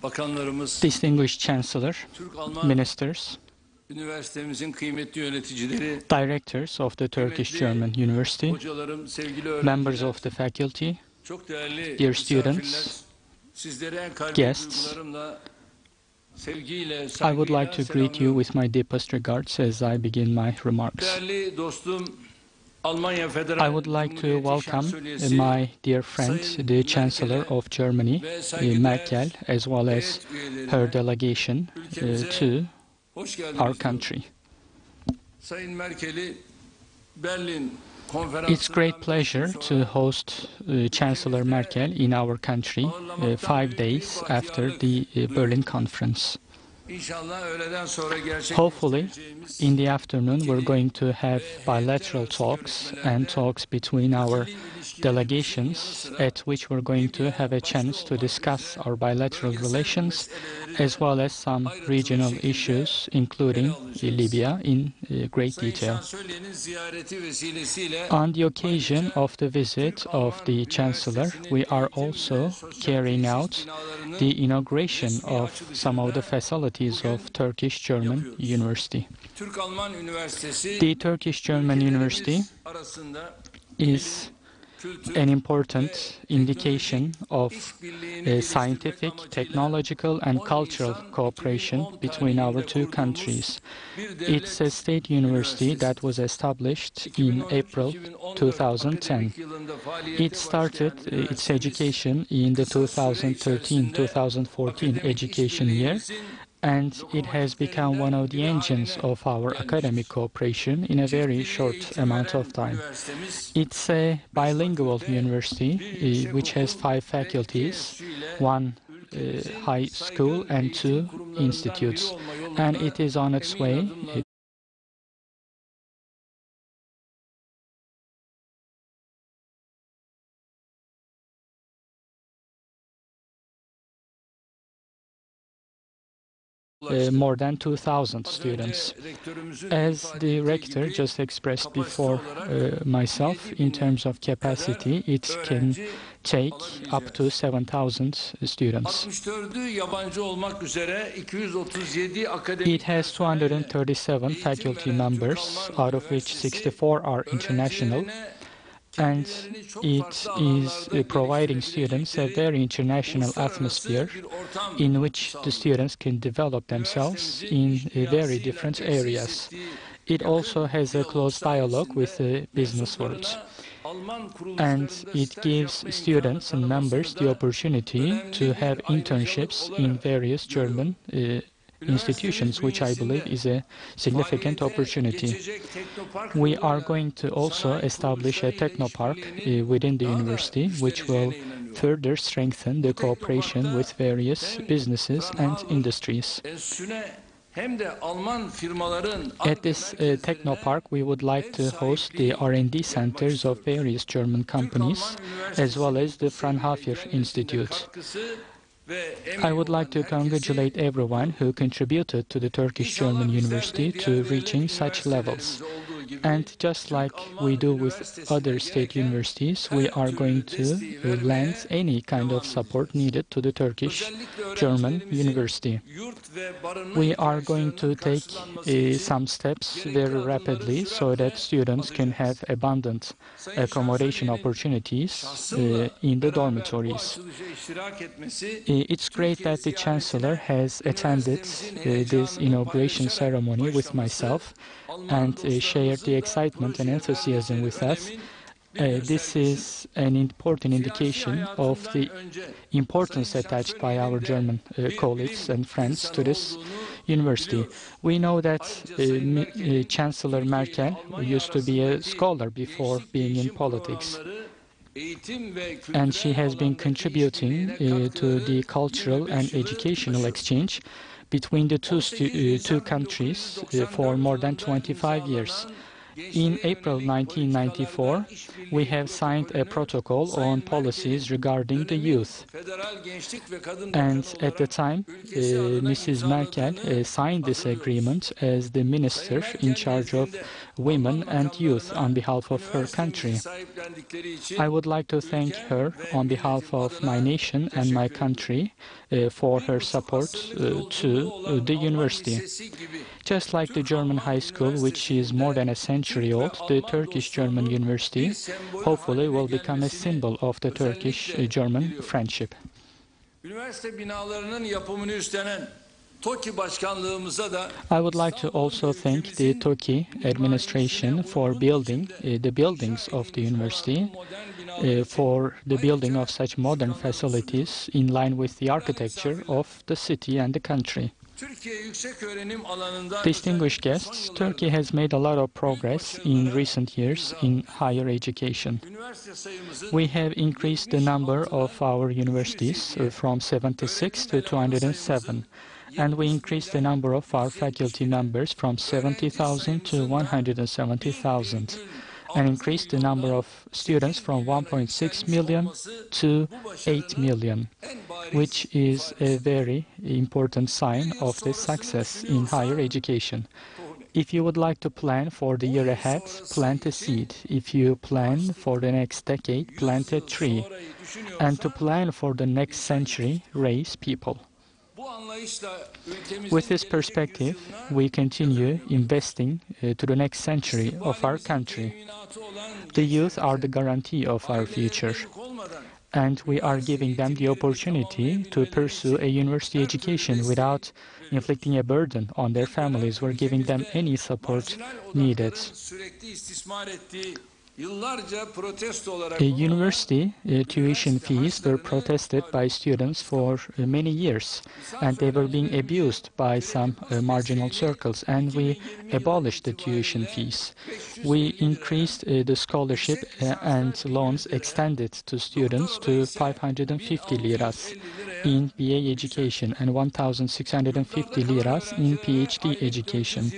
bakanlarımız, distinguished Chancellor, Türk-Alman ministers, üniversitemizin kıymetli yöneticileri, directors of the Turkish German University, hocalarım, sevgili members öğrenciler, of the faculty, çok değerli dear misafirler, students, sizlere en kalbi guests, duygularımla, sevgiyle, I would like saygıyla to greet you selamlıyorum. with my deepest regards as I begin my remarks. Değerli dostum, Almanya I Federal would like to Cumhuriyeti welcome Şansölyesi my dear friend, Sayın the Chancellor Merkel'e of Germany, ve saygıdeğer Merkel, as well as heyet üyelerine her delegation ülkemize to hoş geldiniz our diyorum. country. Sayın Merkel'i Berlin It's konferansından great pleasure to host Chancellor Merkel in our country 5 days after the Berlin conference. İnşallah öğleden sonra Hopefully, gerçekleştireceğimiz in the afternoon, we're going to have bilateral talks and talks between our delegations, at which we're going to have a chance to discuss our bilateral relations, as well as some regional issues, including Libya, in great detail. On the occasion of the visit of the Chancellor, we are also carrying out the inauguration of some of the facilities of Turkish German University. The Turkish German University is an important indication of scientific, technological, and cultural cooperation between our two countries. It's a state university that was established in April 2010. It started its education in the 2013-2014 education year, and it has become one of the engines of our academic cooperation in a very short amount of time. It's a bilingual university which has 5 faculties, 1 high school and 2 institutes, and it is on its way more than 2,000 students. As the rector just expressed before myself, in terms of capacity, it can take up to 7,000 students. It has 237 faculty members, out of which 64 are international, and it is providing students a very international atmosphere in which the students can develop themselves in very different areas. It also has a close dialogue with the business world, and it gives students and members the opportunity to have internships in various German institutions, which I believe is a significant opportunity. We are going to also establish a technopark within the university, which will further strengthen the cooperation with various businesses and industries. At this technopark, we would like to host the R&D centers of various German companies, as well as the Fraunhofer Institute. I would like to congratulate everyone who contributed to the Turkish German University to reaching such levels. And just like we do with other state universities, we are going to lend any kind of support needed to the Turkish German University. We are going to take some steps very rapidly so that students can have abundant accommodation opportunities in the dormitories. It's great that the Chancellor has attended this inauguration ceremony with myself and shared the excitement and enthusiasm with us. This is an important indication of the importance attached by our German colleagues and friends to this university. We know that Chancellor Merkel used to be a scholar before being in politics, and she has been contributing to the cultural and educational exchange between the two countries for more than 25 years. In April 1994, we have signed a protocol on policies regarding the youth. And at the time, Mrs. Merkel signed this agreement as the minister in charge of women and youth on behalf of her country. I would like to thank her on behalf of my nation and my country for her support to the university. Just like the German high school, which is more than a century old, the Turkish German University hopefully will become a symbol of the Turkish-German friendship. Üniversite binalarının yapımını üstlenen TOKİ başkanlığımıza da I would like to also thank the TOKİ administration for building the buildings of the university, for the building of such modern facilities in line with the architecture of the city and the country. Distinguished guests, Turkey has made a lot of progress in recent years in higher education. We have increased the number of our universities from 76 to 207, and we increased the number of our faculty members from 70,000 to 170,000, and increased the number of students from 1.6 million to 8 million, which is a very important sign of the success in higher education. If you would like to plan for the year ahead, plant a seed. If you plan for the next decade, plant a tree. And to plan for the next century, raise people. With this perspective, we continue investing to the next century of our country. The youth are the guarantee of our future, and we are giving them the opportunity to pursue a university education without inflicting a burden on their families. We're giving them any support needed. University tuition fees were protested by students for many years, and they were being abused by some marginal circles, and we abolished the tuition fees. We increased the scholarship and loans extended to students to 550 liras in BA education and 1,650 liras in PhD education.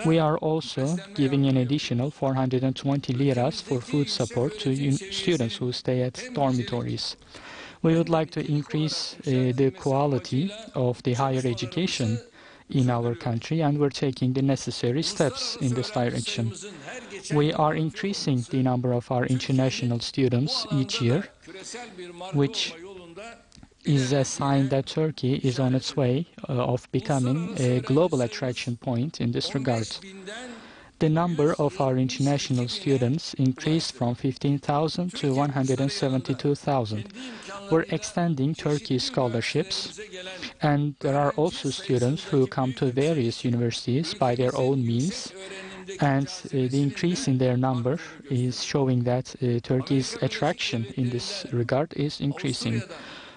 We are also giving an additional 420 liras for food support to students who stay at dormitories. We would like to increase the quality of the higher education in our country, and we're taking the necessary steps in this direction. We are increasing the number of our international students each year, which is a sign that Turkey is on its way of becoming a global attraction point in this regard. The number of our international students increased from 15,000 to 172,000. We're extending Turkey's scholarships, and there are also students who come to various universities by their own means, and the increase in their number is showing that Turkey's attraction in this regard is increasing.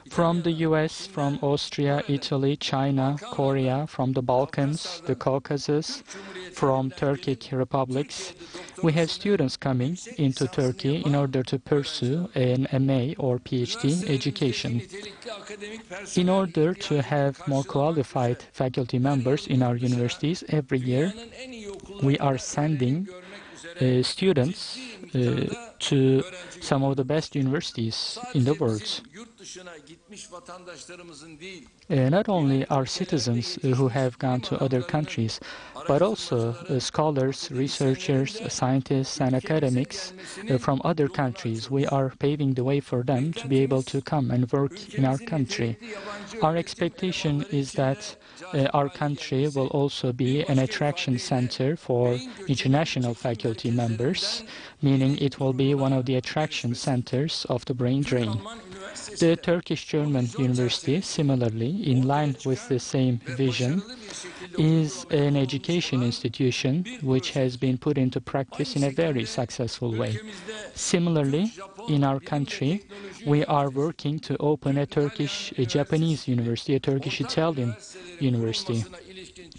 From the US, from Austria, Italy, China, Korea, from the Balkans, the Caucasus, from Turkic republics, we have students coming into Turkey in order to pursue an MA or PhD education. In order to have more qualified faculty members in our universities every year, we are sending students to some of the best universities in the world. Not only our citizens who have gone to other countries, but also scholars, researchers, scientists, and academics from other countries. We are paving the way for them to be able to come and work in our country. Our expectation is that our country will also be an attraction center for international faculty members, meaning it will be one of the attraction centers of the brain drain. The Turkish German University, similarly, in line with the same vision, is an education institution which has been put into practice in a very successful way. Similarly, in our country, we are working to open a Turkish-Japanese university, a Turkish-Italian university.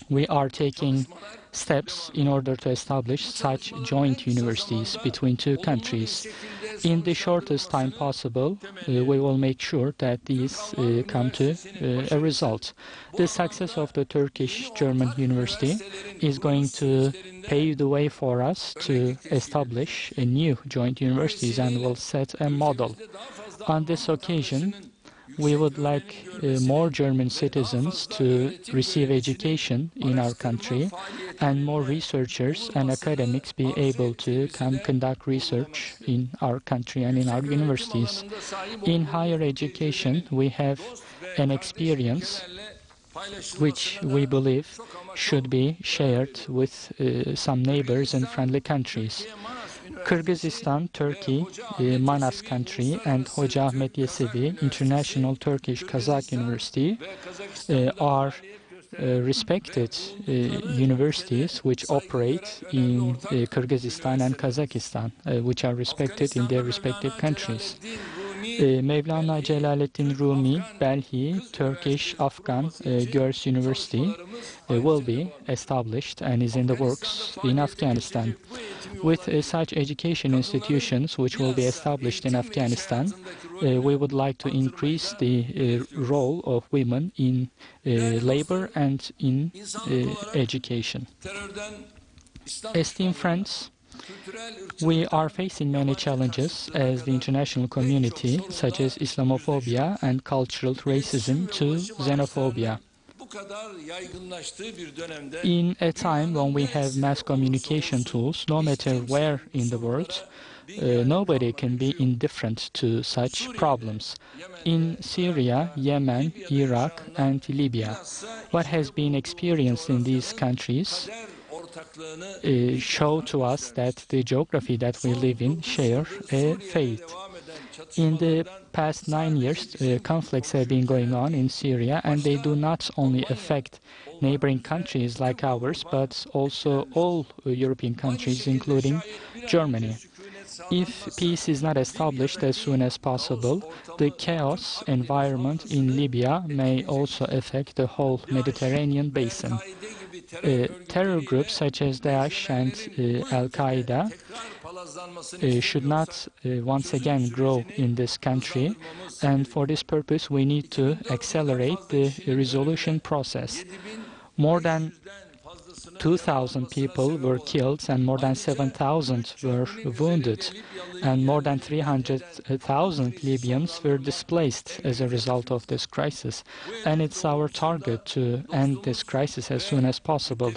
We are taking steps in order to establish such joint universities between two countries. In the shortest time possible, we will make sure that these come to a result. The success of the Turkish German University is going to pave the way for us to establish a new joint universities and will set a model. On this occasion, We would like more German citizens to receive education in our country and more researchers and academics be able to come conduct research in our country and in our universities. In higher education, we have an experience which we believe should be shared with some neighbors and friendly countries. Kyrgyzstan, Turkey, Manas country, and Hoca Ahmet Yesevi International Turkish Kazakh University are respected universities which operate in Kyrgyzstan and Kazakhstan, which are respected in their respective countries. Mevlana Celaleddin Rumi, Delhi, Turkish Afghan Girls University will be established and is in the works in Afghanistan. With such education institutions which will be established in Afghanistan, we would like to increase the role of women in labor and in education. Esteemed friends, we are facing many challenges as the international community, such as Islamophobia and cultural racism to xenophobia. In a time when we have mass communication tools, no matter where in the world, nobody can be indifferent to such problems. In Syria, Yemen, Iraq, and Libya, what has been experienced in these countries show to us that the geography that we live in share a fate. In the past 9 years, conflicts have been going on in Syria, and they do not only affect neighboring countries like ours, but also all European countries, including Germany. If peace is not established as soon as possible, the chaos environment in Libya may also affect the whole Mediterranean basin. Terror groups such as Daesh and Al-Qaeda should not once again grow in this country, and for this purpose we need to accelerate the resolution process. More than 2,000 people were killed and more than 7,000 were wounded, and more than 300,000 Libyans were displaced as a result of this crisis. And it's our target to end this crisis as soon as possible.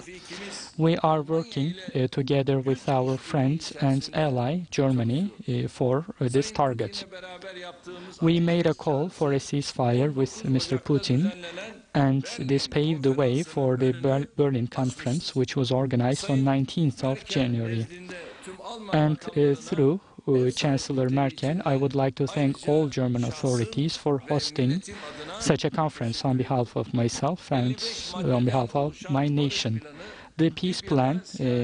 We are working together with our friend and ally, Germany, for this target. We made a call for a ceasefire with Mr. Putin, and this paved the way for the Berlin conference, which was organized on 19th of January. And through Chancellor Merkel, I would like to thank all German authorities for hosting such a conference on behalf of myself and on behalf of my nation. The peace plan,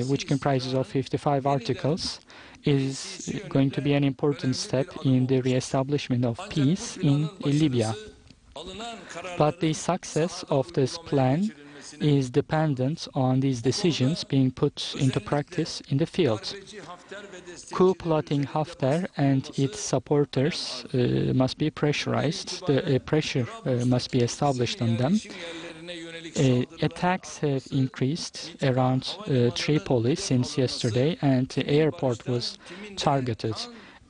which comprises of 55 articles, is going to be an important step in the re-establishment of peace in Libya. But the success of this plan is dependent on these decisions being put into practice in the field. Coup-plotting Haftar and its supporters must be pressurized. The pressure must be established on them. Attacks have increased around Tripoli since yesterday, and the airport was targeted.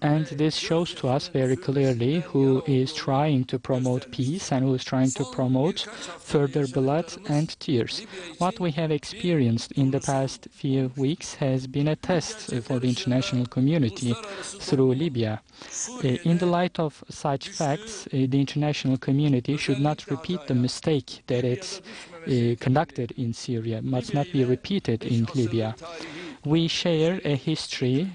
And this shows to us very clearly who is trying to promote peace and who is trying to promote further blood and tears. What we have experienced in the past few weeks has been a test for the international community through Libya. In the light of such facts, the international community should not repeat the mistake that it conducted in Syria. It must not be repeated in Libya. We share a history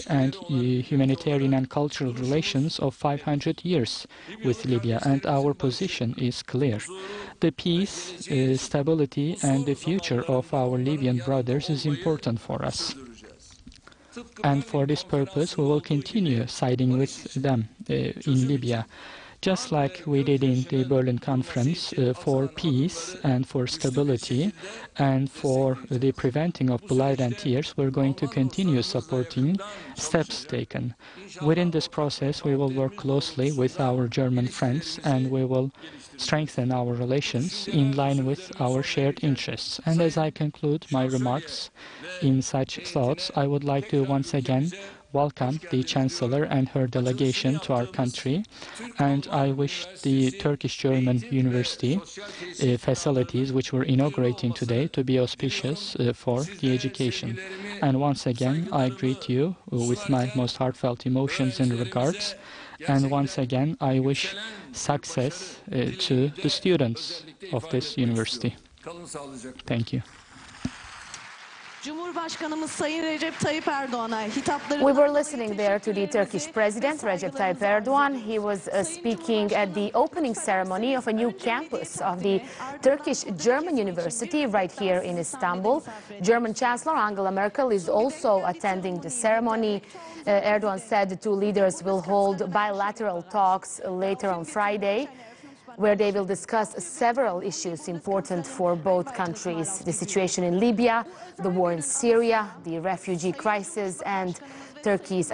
and humanitarian and cultural relations of 500 years with Libya, and our position is clear. The peace, stability, and the future of our Libyan brothers is important for us. And for this purpose, we will continue siding with them in Libya. Just like we did in the Berlin conference, for peace and for stability and for the preventing of blood and tears, we're going to continue supporting steps taken. Within this process, we will work closely with our German friends, and we will strengthen our relations in line with our shared interests. And as I conclude my remarks in such thoughts, I would like to once again welcome the Chancellor and her delegation to our country, and I wish the Turkish German University facilities which we're inaugurating today to be auspicious for the education. And once again, I greet you with my most heartfelt emotions and regards. And once again, I wish success to the students of this university. Thank you. Cumhurbaşkanımız Sayın Recep Tayyip Erdoğan'a hitapları... We were listening there to the Turkish President Recep Tayyip Erdoğan. He was speaking at the opening ceremony of a new campus of the Turkish German University right here in Istanbul. German Chancellor Angela Merkel is also attending the ceremony. Erdoğan said the two leaders will hold bilateral talks later on Friday, where they will discuss several issues important for both countries: the situation in Libya, the war in Syria, the refugee crisis, and Turkey's